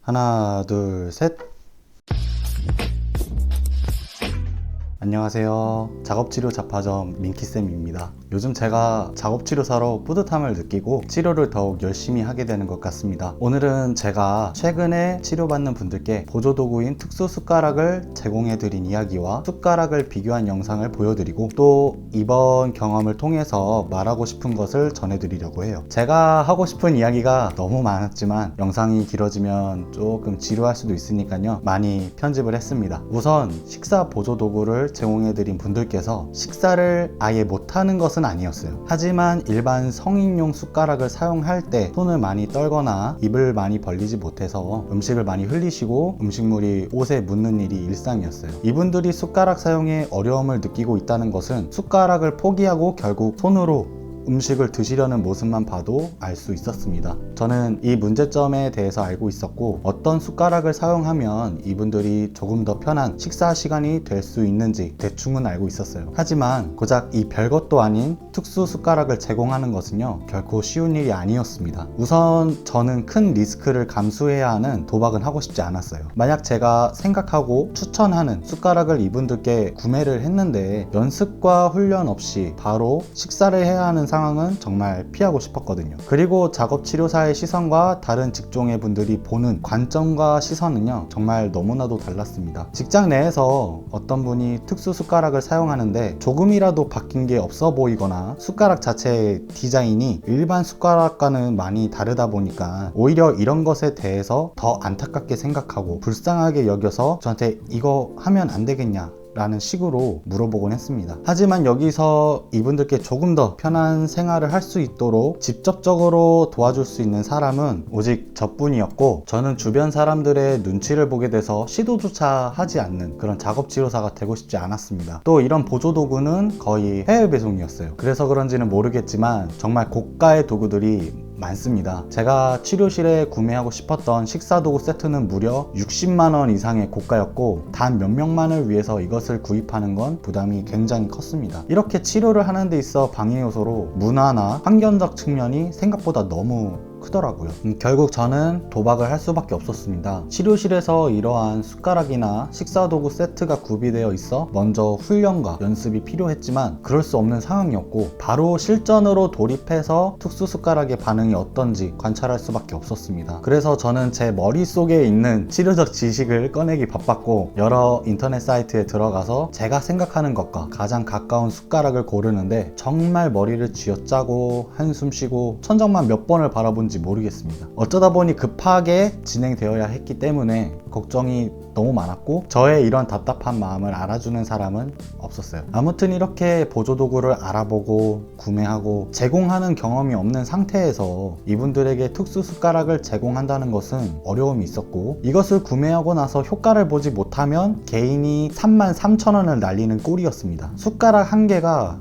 하나, 둘, 셋. 안녕하세요. 작업치료 잡화점 민키쌤입니다. 요즘 제가 작업치료사로 뿌듯함을 느끼고 치료를 더욱 열심히 하게 되는 것 같습니다. 오늘은 제가 최근에 치료받는 분들께 보조도구인 특수 숟가락을 제공해드린 이야기와 숟가락을 비교한 영상을 보여드리고 또 이번 경험을 통해서 말하고 싶은 것을 전해드리려고 해요. 제가 하고 싶은 이야기가 너무 많았지만 영상이 길어지면 조금 지루할 수도 있으니까요. 많이 편집을 했습니다. 우선 식사 보조도구를 제공해드린 분들께서 식사를 아예 못하는 것은 아니었어요. 하지만 일반 성인용 숟가락을 사용할 때 손을 많이 떨거나 입을 많이 벌리지 못해서 음식을 많이 흘리시고 음식물이 옷에 묻는 일이 일상이었어요. 이분들이 숟가락 사용에 어려움을 느끼고 있다는 것은 숟가락을 포기하고 결국 손으로 음식을 드시려는 모습만 봐도 알 수 있었습니다. 저는 이 문제점에 대해서 알고 있었고 어떤 숟가락을 사용하면 이분들이 조금 더 편한 식사 시간이 될 수 있는지 대충은 알고 있었어요. 하지만 고작 이 별것도 아닌 특수 숟가락을 제공하는 것은요 결코 쉬운 일이 아니었습니다. 우선 저는 큰 리스크를 감수해야 하는 도박은 하고 싶지 않았어요. 만약 제가 생각하고 추천하는 숟가락을 이분들께 구매를 했는데 연습과 훈련 없이 바로 식사를 해야 하는 상황은 정말 피하고 싶었거든요. 그리고 작업치료사의 시선과 다른 직종의 분들이 보는 관점과 시선은요 정말 너무나도 달랐습니다. 직장 내에서 어떤 분이 특수 숟가락을 사용하는데 조금이라도 바뀐 게 없어 보이거나 숟가락 자체의 디자인이 일반 숟가락과는 많이 다르다 보니까 오히려 이런 것에 대해서 더 안타깝게 생각하고 불쌍하게 여겨서 저한테 이거 하면 안 되겠냐 라는 식으로 물어보곤 했습니다. 하지만 여기서 이분들께 조금 더 편한 생활을 할 수 있도록 직접적으로 도와줄 수 있는 사람은 오직 저뿐이었고 저는 주변 사람들의 눈치를 보게 돼서 시도조차 하지 않는 그런 작업치료사가 되고 싶지 않았습니다. 또 이런 보조도구는 거의 해외 배송이었어요. 그래서 그런지는 모르겠지만 정말 고가의 도구들이 많습니다. 제가 치료실에 구매하고 싶었던 식사도구 세트는 무려 60만원 이상의 고가였고 단 몇 명만을 위해서 이것을 구입하는 건 부담이 굉장히 컸습니다. 이렇게 치료를 하는 데 있어 방해 요소로 문화나 환경적 측면이 생각보다 너무 크더라고요. 결국 저는 도박을 할 수밖에 없었습니다. 치료실에서 이러한 숟가락이나 식사도구 세트가 구비되어 있어 먼저 훈련과 연습이 필요했지만 그럴 수 없는 상황이었고 바로 실전으로 돌입해서 특수 숟가락의 반응이 어떤지 관찰할 수밖에 없었습니다. 그래서 저는 제 머릿속에 있는 치료적 지식을 꺼내기 바빴고 여러 인터넷 사이트에 들어가서 제가 생각하는 것과 가장 가까운 숟가락을 고르는데 정말 머리를 쥐어짜고 한숨 쉬고 천장만 몇 번을 바라본지 모르겠습니다. 어쩌다 보니 급하게 진행되어야 했기 때문에 걱정이 너무 많았고 저의 이런 답답한 마음을 알아주는 사람은 없었어요. 아무튼 이렇게 보조도구를 알아보고 구매하고 제공하는 경험이 없는 상태에서 이분들에게 특수 숟가락을 제공한다는 것은 어려움이 있었고 이것을 구매하고 나서 효과를 보지 못하면 개인이 33,000원을 날리는 꼴이었습니다. 숟가락 한 개가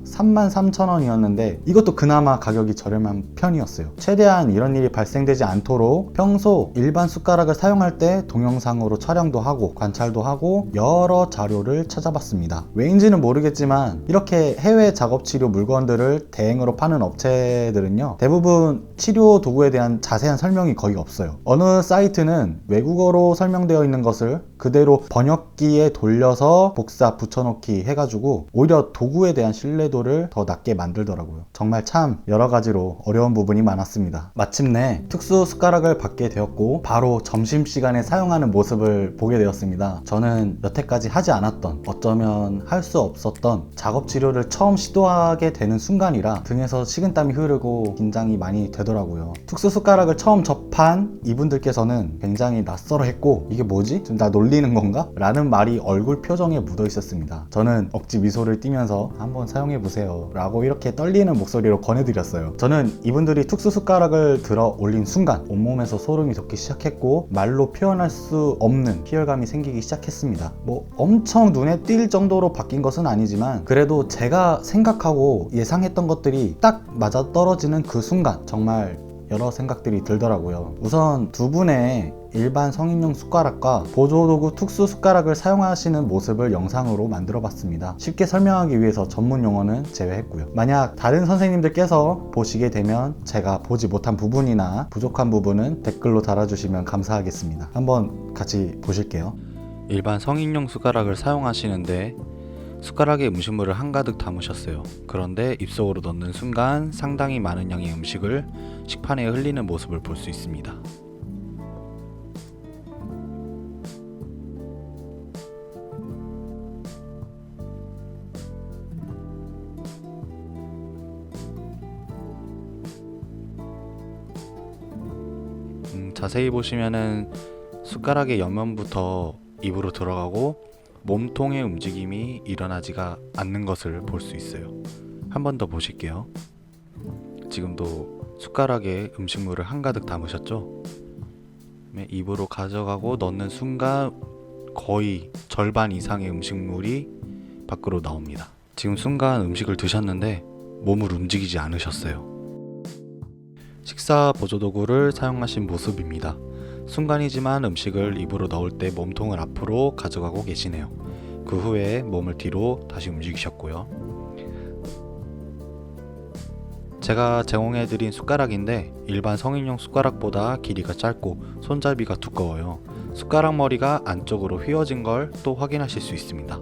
33,000원이었는데 이것도 그나마 가격이 저렴한 편이었어요. 최대한 이런 일이 발생되지 않도록 평소 일반 숟가락을 사용할 때 동영상으로 촬영도 하고 관찰도 하고 여러 자료를 찾아봤습니다. 왜인지는 모르겠지만 이렇게 해외 작업치료 물건들을 대행으로 파는 업체들은요 대부분 치료 도구에 대한 자세한 설명이 거의 없어요. 어느 사이트는 외국어로 설명되어 있는 것을 그대로 번역기에 돌려서 복사 붙여넣기 해가지고 오히려 도구에 대한 신뢰도를 더 낮게 만들더라고요. 정말 참 여러 가지로 어려운 부분이 많았습니다. 마침내 특수 숟가락을 받게 되었고 바로 점심시간에 사용하는 모습을 보게 되었습니다. 저는 여태까지 하지 않았던 어쩌면 할 수 없었던 작업치료를 처음 시도하게 되는 순간이라 등에서 식은땀이 흐르고 긴장이 많이 되더라고요. 특수 숟가락을 처음 접한 이분들께서는 굉장히 낯설어 했고 이게 뭐지? 지금 나 놀리는 건가? 라는 말이 얼굴 표정에 묻어 있었습니다. 저는 억지 미소를 띠면서 한번 사용해보세요 라고 이렇게 떨리는 목소리로 권해드렸어요. 저는 이분들이 특수 숟가락을 들어 올린 순간 온몸에서 소름이 돋기 시작했고 말로 표현할 수 없는 희열감이 생기기 시작했습니다. 뭐 엄청 눈에 띌 정도로 바뀐 것은 아니지만 그래도 제가 생각하고 예상했던 것들이 딱 맞아떨어지는 그 순간 정말 여러 생각들이 들더라고요. 우선 두 분의 일반 성인용 숟가락과 보조도구 특수 숟가락을 사용하시는 모습을 영상으로 만들어 봤습니다. 쉽게 설명하기 위해서 전문 용어는 제외했고요. 만약 다른 선생님들께서 보시게 되면 제가 보지 못한 부분이나 부족한 부분은 댓글로 달아주시면 감사하겠습니다. 한번 같이 보실게요. 일반 성인용 숟가락을 사용하시는데 숟가락에 음식물을 한가득 담으셨어요. 그런데 입속으로 넣는 순간 상당히 많은 양의 음식을 식판에 흘리는 모습을 볼 수 있습니다. 자세히 보시면은 숟가락의 옆면부터 입으로 들어가고 몸통의 움직임이 일어나지가 않는 것을 볼 수 있어요. 한 번 더 보실게요. 지금도 숟가락에 음식물을 한가득 담으셨죠? 입으로 가져가고 넣는 순간 거의 절반 이상의 음식물이 밖으로 나옵니다. 지금 순간 음식을 드셨는데 몸을 움직이지 않으셨어요. 식사 보조도구를 사용하신 모습입니다. 순간이지만 음식을 입으로 넣을 때 몸통을 앞으로 가져가고 계시네요. 그 후에 몸을 뒤로 다시 움직이셨고요. 제가 제공해드린 숟가락인데 일반 성인용 숟가락보다 길이가 짧고 손잡이가 두꺼워요. 숟가락 머리가 안쪽으로 휘어진 걸 또 확인하실 수 있습니다.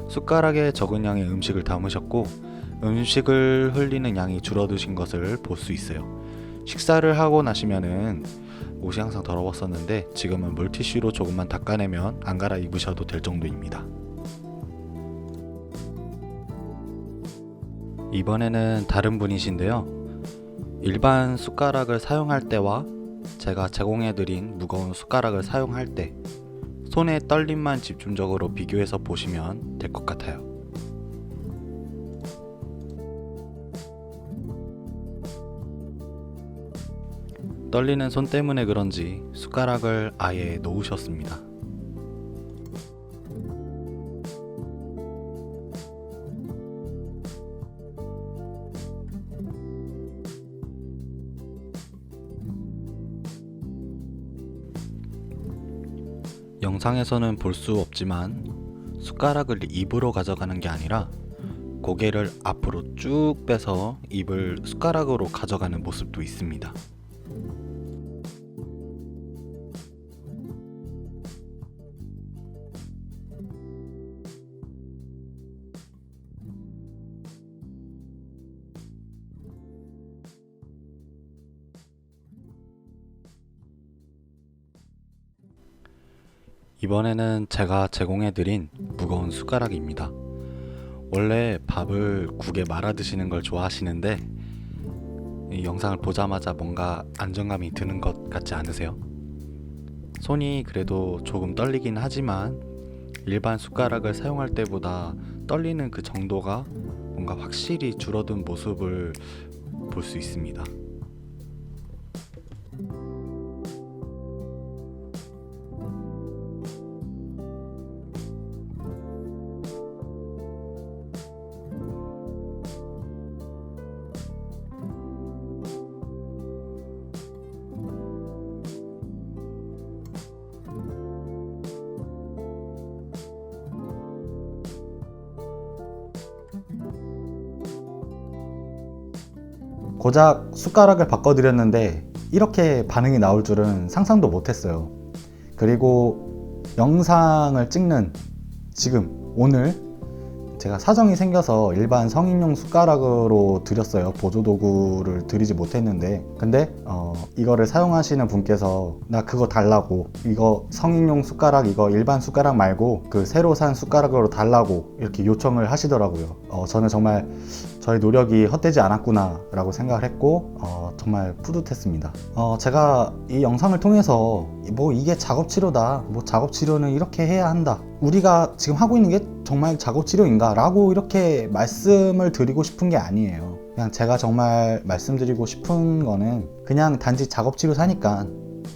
숟가락에 적은 양의 음식을 담으셨고 음식을 흘리는 양이 줄어드신 것을 볼 수 있어요. 식사를 하고 나시면은 옷이 항상 더러웠었는데 지금은 물티슈로 조금만 닦아내면 안 갈아입으셔도 될 정도입니다. 이번에는 다른 분이신데요. 일반 숟가락을 사용할 때와 제가 제공해드린 무거운 숟가락을 사용할 때 손의 떨림만 집중적으로 비교해서 보시면 될 것 같아요. 떨리는 손 때문에 그런지 숟가락을 아예 놓으셨습니다. 영상에서는 볼 수 없지만 숟가락을 입으로 가져가는 게 아니라 고개를 앞으로 쭉 빼서 입을 숟가락으로 가져가는 모습도 있습니다. 이번에는 제가 제공해드린 무거운 숟가락입니다. 원래 밥을 국에 말아 드시는 걸 좋아하시는데 이 영상을 보자마자 뭔가 안정감이 드는 것 같지 않으세요? 손이 그래도 조금 떨리긴 하지만 일반 숟가락을 사용할 때보다 떨리는 그 정도가 뭔가 확실히 줄어든 모습을 볼 수 있습니다. 고작 숟가락을 바꿔드렸는데 이렇게 반응이 나올 줄은 상상도 못했어요. 그리고 영상을 찍는 지금 오늘 제가 사정이 생겨서 일반 성인용 숟가락으로 드렸어요. 보조도구를 드리지 못했는데 근데 이거를 사용하시는 분께서 나 그거 달라고, 이거 성인용 숟가락 이거 일반 숟가락 말고 그 새로 산 숟가락으로 달라고 이렇게 요청을 하시더라고요. 저는 정말 저의 노력이 헛되지 않았구나 라고 생각을 했고 정말 뿌듯했습니다. 제가 이 영상을 통해서 뭐 이게 작업치료다, 뭐 작업치료는 이렇게 해야 한다, 우리가 지금 하고 있는 게 정말 작업치료인가 라고 이렇게 말씀을 드리고 싶은 게 아니에요. 그냥 제가 정말 말씀드리고 싶은 거는 그냥 단지 작업치료사니까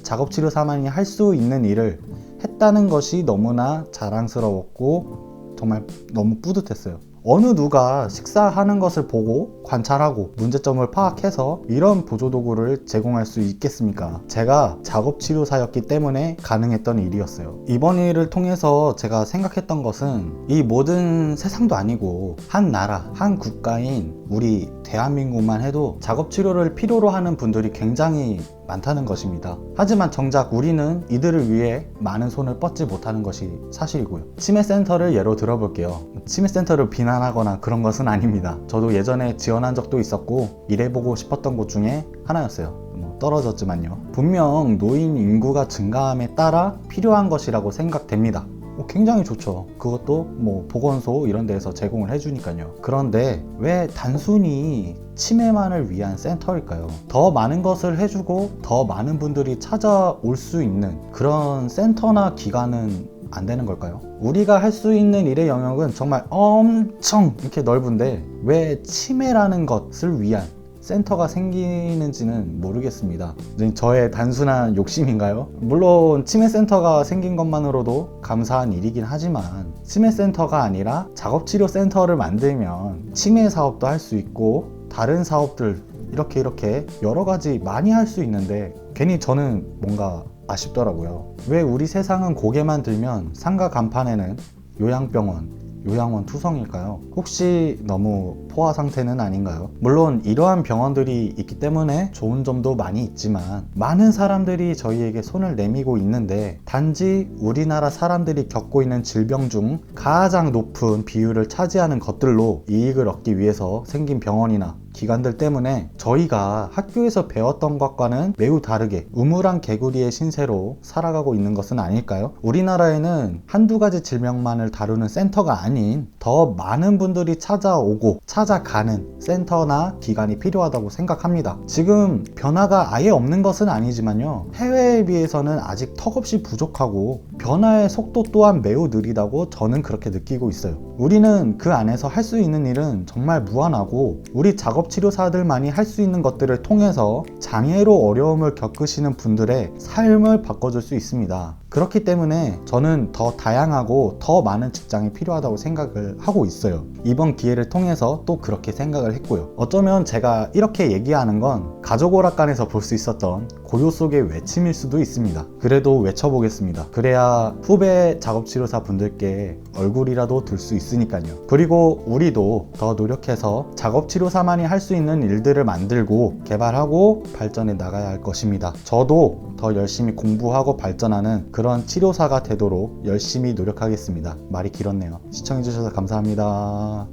작업치료사만이 할 수 있는 일을 했다는 것이 너무나 자랑스러웠고 정말 너무 뿌듯했어요. 어느 누가 식사하는 것을 보고 관찰하고 문제점을 파악해서 이런 보조도구를 제공할 수 있겠습니까? 제가 작업치료사였기 때문에 가능했던 일이었어요. 이번 일을 통해서 제가 생각했던 것은 이 모든 세상도 아니고 한 나라, 한 국가인 우리 대한민국만 해도 작업치료를 필요로 하는 분들이 굉장히 많다는 것입니다. 하지만 정작 우리는 이들을 위해 많은 손을 뻗지 못하는 것이 사실이고요. 치매센터를 예로 들어볼게요. 치매센터를 비난하거나 그런 것은 아닙니다. 저도 예전에 지원한 적도 있었고 일해보고 싶었던 곳 중에 하나였어요. 떨어졌지만요. 분명 노인 인구가 증가함에 따라 필요한 것이라고 생각됩니다. 굉장히 좋죠. 그것도 보건소 이런 데에서 제공을 해주니까요. 그런데 왜 단순히 치매만을 위한 센터일까요? 더 많은 것을 해주고 더 많은 분들이 찾아올 수 있는 그런 센터나 기관은 안 되는 걸까요? 우리가 할 수 있는 일의 영역은 정말 엄청 이렇게 넓은데 왜 치매라는 것을 위한 센터가 생기는지는 모르겠습니다. 저의 단순한 욕심인가요? 물론 치매센터가 생긴 것만으로도 감사한 일이긴 하지만 치매센터가 아니라 작업치료센터를 만들면 치매 사업도 할 수 있고 다른 사업들 이렇게 여러 가지 많이 할 수 있는데 괜히 저는 뭔가 아쉽더라고요. 왜 우리 세상은 고개만 들면 상가 간판에는 요양병원, 요양원 투성일까요? 혹시 너무 포화 상태는 아닌가요? 물론 이러한 병원들이 있기 때문에 좋은 점도 많이 있지만 많은 사람들이 저희에게 손을 내미고 있는데 단지 우리나라 사람들이 겪고 있는 질병 중 가장 높은 비율을 차지하는 것들로 이익을 얻기 위해서 생긴 병원이나 기관들 때문에 저희가 학교에서 배웠던 것과는 매우 다르게 우물안 개구리의 신세로 살아가고 있는 것은 아닐까요? 우리나라에는 한두 가지 질병만을 다루는 센터가 아닌 더 많은 분들이 찾아오고 찾아가는 센터나 기관이 필요하다고 생각합니다. 지금 변화가 아예 없는 것은 아니지만요. 해외에 비해서는 아직 턱없이 부족하고 변화의 속도 또한 매우 느리다고 저는 그렇게 느끼고 있어요. 우리는 그 안에서 할 수 있는 일은 정말 무한하고 우리 작업치료사들만이 할 수 있는 것들을 통해서 장애로 어려움을 겪으시는 분들의 삶을 바꿔줄 수 있습니다. 그렇기 때문에 저는 더 다양하고 더 많은 직장이 필요하다고 생각을 하고 있어요. 이번 기회를 통해서 또 그렇게 생각을 했고요. 어쩌면 제가 이렇게 얘기하는 건 가족 오락관에서 볼 수 있었던 고요 속의 외침일 수도 있습니다. 그래도 외쳐보겠습니다. 그래야 후배 작업치료사 분들께 얼굴이라도 들 수 있으니까요. 그리고 우리도 더 노력해서 작업치료사만이 할 수 있는 일들을 만들고 개발하고 발전해 나가야 할 것입니다. 저도 더 열심히 공부하고 발전하는 그런 치료사가 되도록 열심히 노력하겠습니다. 말이 길었네요. 시청해주셔서 감사합니다.